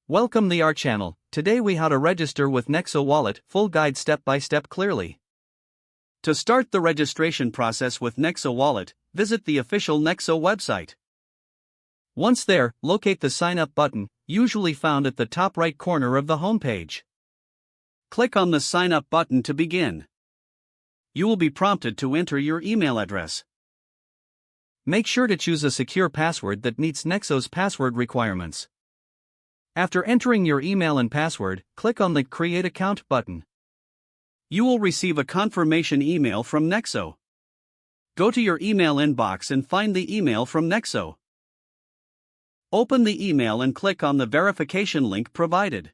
Welcome to our channel. Today we how to register with Nexo Wallet, full guide step by step clearly. To start the registration process with Nexo Wallet, visit the official Nexo website. Once there, locate the sign up button, usually found at the top right corner of the homepage. Click on the sign up button to begin. You will be prompted to enter your email address. Make sure to choose a secure password that meets Nexo's password requirements. After entering your email and password, click on the Create Account button. You will receive a confirmation email from Nexo. Go to your email inbox and find the email from Nexo. Open the email and click on the verification link provided.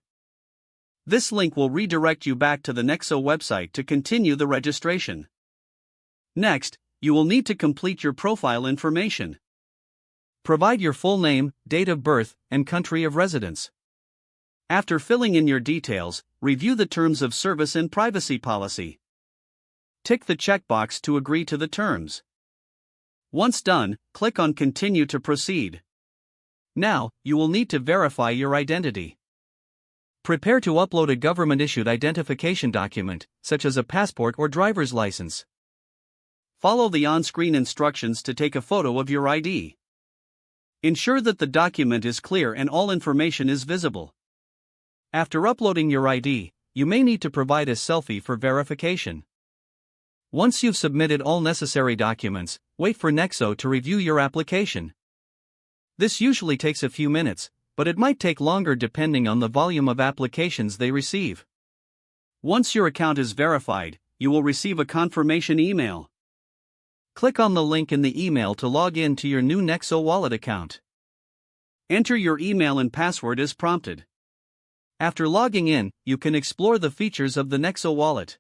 This link will redirect you back to the Nexo website to continue the registration. Next, you will need to complete your profile information. Provide your full name, date of birth, and country of residence. After filling in your details, review the terms of service and privacy policy. Tick the checkbox to agree to the terms. Once done, click on Continue to proceed. Now, you will need to verify your identity. Prepare to upload a government-issued identification document, such as a passport or driver's license. Follow the on-screen instructions to take a photo of your ID. Ensure that the document is clear and all information is visible. After uploading your ID, you may need to provide a selfie for verification. Once you've submitted all necessary documents, wait for Nexo to review your application. This usually takes a few minutes, but it might take longer depending on the volume of applications they receive. Once your account is verified, you will receive a confirmation email. Click on the link in the email to log in to your new Nexo Wallet account. Enter your email and password as prompted. After logging in, you can explore the features of the Nexo Wallet.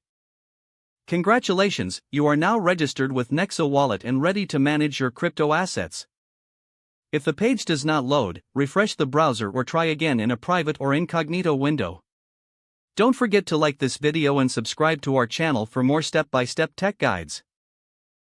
Congratulations, you are now registered with Nexo Wallet and ready to manage your crypto assets. If the page does not load, refresh the browser or try again in a private or incognito window. Don't forget to like this video and subscribe to our channel for more step-by-step tech guides.